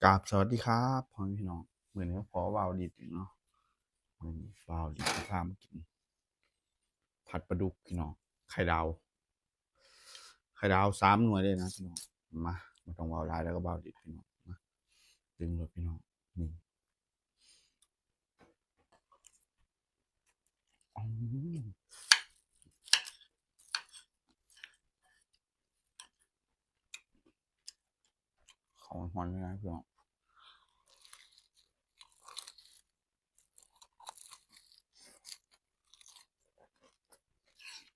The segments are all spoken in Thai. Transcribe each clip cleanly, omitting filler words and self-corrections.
กราบสวัสดีครับพ่อแม่พี่น้องเหมือนนี้พอวาวดิดอีกเนาะมื้อนี้วาวดิดจะพามากินผัดปลาดุกพี่น้องไข่ดาวไข่ดาว3 หน่วยเลยนะพี่น้องมาบ่ต้องเว้าหลายแล้วก็วาวดิดพี่น้องมาดึงเลยพี่น้องนี่อื้อฮือข้าวฮ้อนๆเลยนะพี่น้อง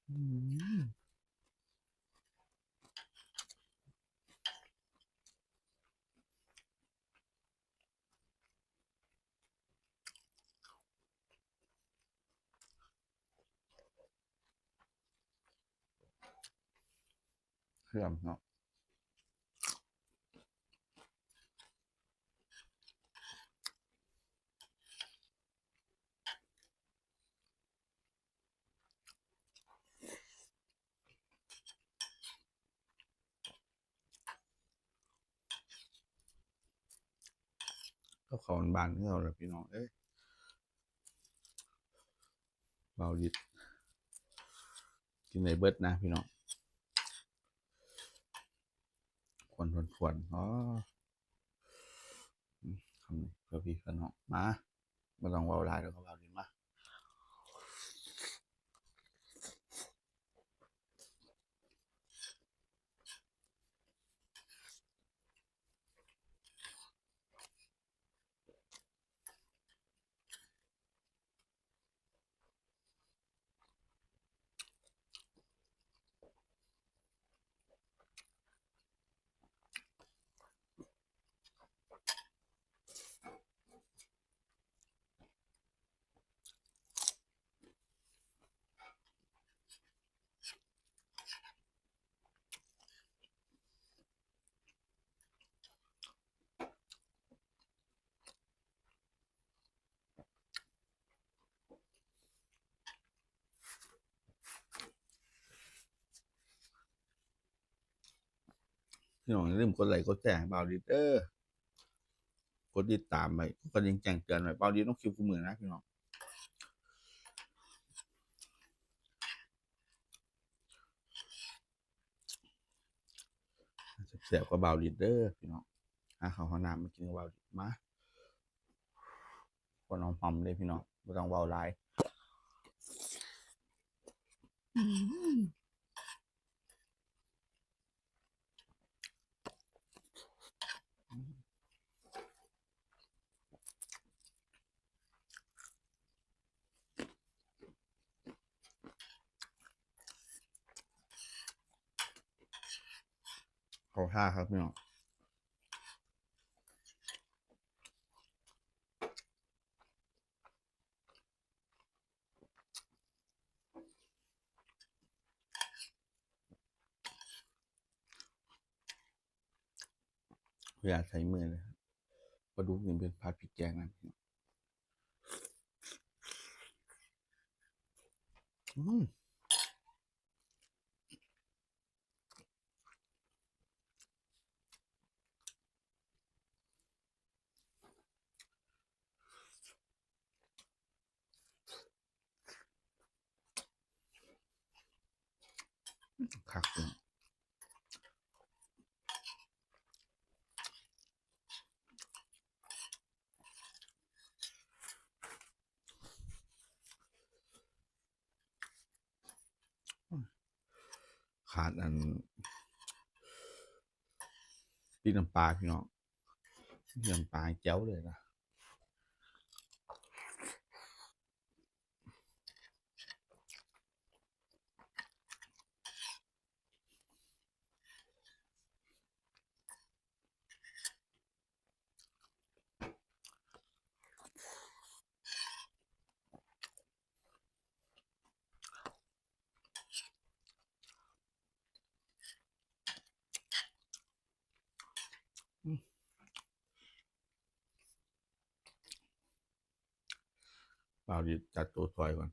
อื้อฮือเครื่องเนาะก็ข้าวบ้านๆคือเก่าแหละพี่น้องเอ้ยวาวดิดกินได้เบิดนะพี่น้องควนๆอ๋อคำนี้เพื่อพี่เพื่อน้องมาบ่ต้องเว้าหลายแล้วก็วาวดิดมา พี่น้องอย่าลืมกดไลค์กดแชร์ให้เบาดีเด้อกดติดตามไว้ก็ยังแจ้งเตือนไว้เบาดีต้องคลิปกูมือนะพี่น้องเสียบกับเบาดีเด้อพี่น้องหาข้าวหาน้ำมากินกับเบาดีมาคนน้องหอมเลยพี่น้องไม่ต้องเบาหลายขอท่าครับพี่น้องอย่าใช้มือเลยครับปลาดุกนี่เป็นผัดพริกแกงนะพี่น้องคักพี่น้องขาดอันพริกน้ำปลาพี่น้องพริกน้ำปลาแจ๋วเลยนะเบาดีจัดตัวซอยก่อน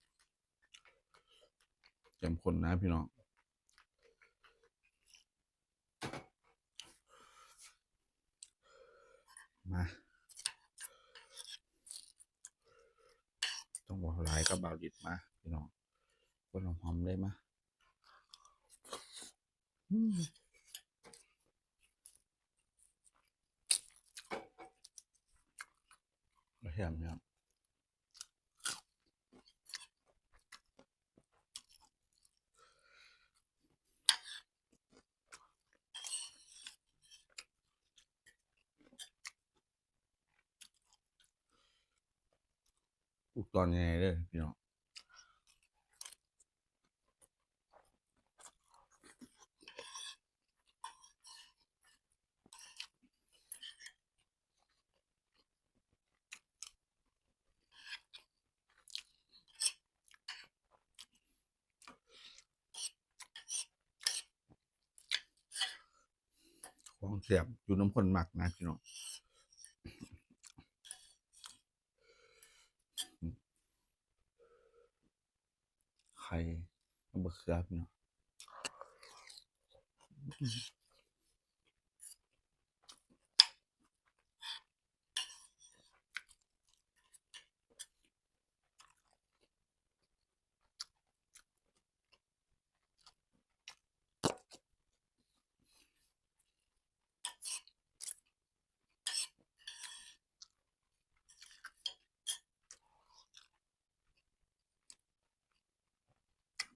เข้มข้นนะพี่น้องม มาต้องบอกหลายกับบาวดิดมาพี่น้องคนหอมๆเลยมากระเทียมครับปลูกตอนยังไงเลยพี่น้องของเสียบอยู่น้ำคนหมักนะพี่น้องไข่บะเขือพี่น้อง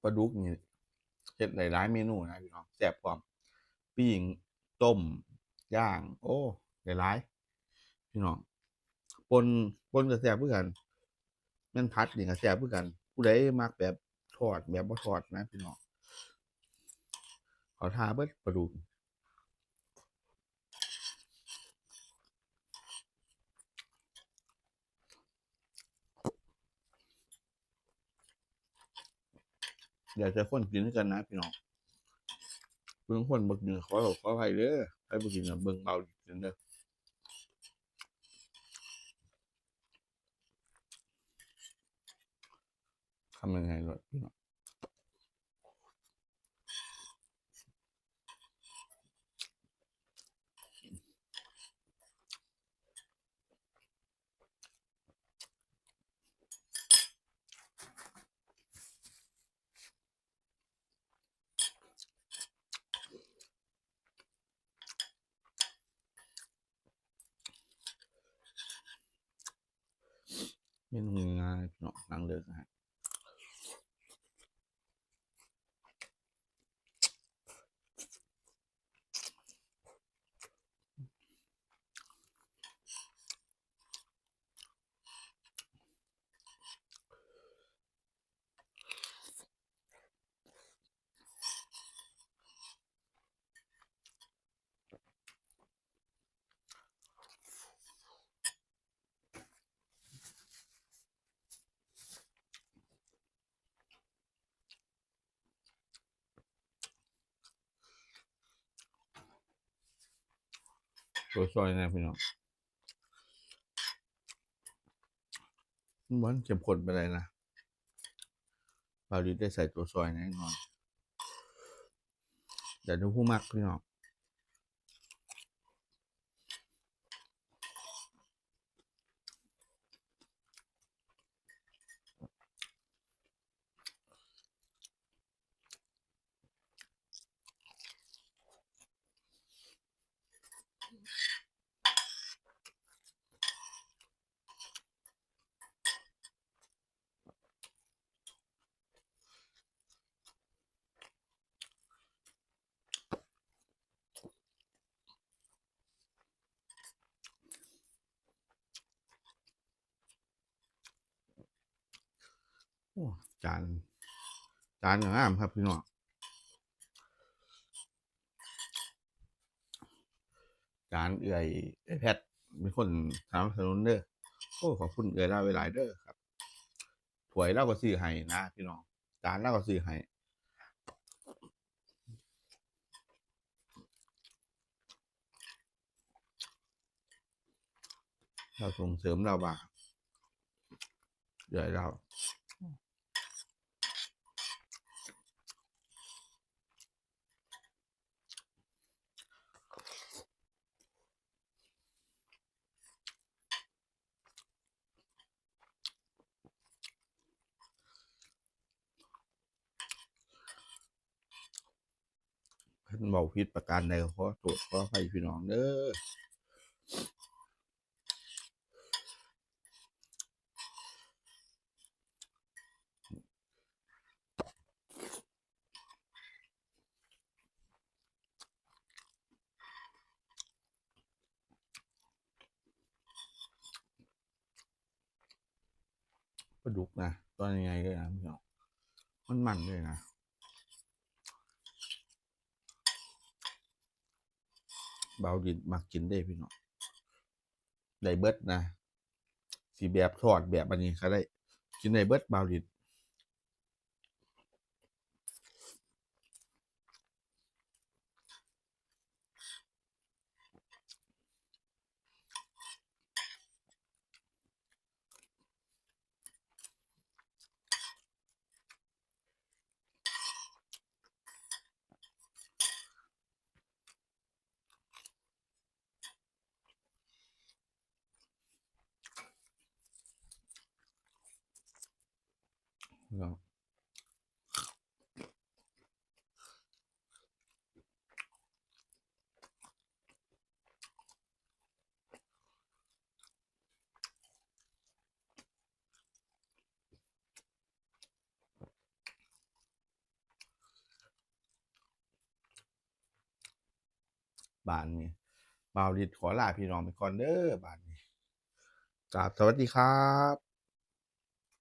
ปลาดุกนี่เฮ็ดหลายๆเมนูนะพี่น้องแซ่บพร้อมปิ้งต้มย่างโอ้หลายๆพี่น้องปนปนกับแซ่บเพื่อกันแม่นพัดนี่กับแซ่บเพื่อกันผู้ใดมักแบบทอดแบบบ่ทอดนะพี่น้องขอทาเบิดปลาดุกอยากจะคนกินด้วยกันนะพี่น้องเบิ่งคนบ่กินขออภัยเด้อใครบ่กินก็เบิ่งเบากินเด้อทำยังไงล่ะพี่น้องเมนูง่ายๆพี่น้องหลังเลิกนะฮะตัวซอยนะพี่น้องมันบ่เข้มข้นปานใดนะเบาดีได้ใส่ตัวซอยแน่นอนแต่ถ้าผู้มักพี่น้องโอ้จานจานก็งามครับพี่น้องจานเอื่อยเอ้ยแพทเป็นคนสนับสนุนเด้อโอ้ขอบคุณเอื่อยเราหลายๆเด้อครับถ้วยเราก็ซื้อให้นะพี่น้องจานเราก็ซื้อให้เราส่งเสริมเราบ้างเอื่อยเรา เว้าผิดประการใดก็ขอโทษขออภัยพี่น้องเด้อปลาดุกนะตอนยังไงเลยนะพี่น้องมันเลยนะเบาดินมักกินได้พี่น้องได้เบิดนะสิแบบทอดแบบอันนี้ก็ได้กินได้เบิดเบาดินพี่น้องบานนี้เบาดินขอลาพี่น้องไปก่อนเด้อบานนี้กราบสวัสดีครับ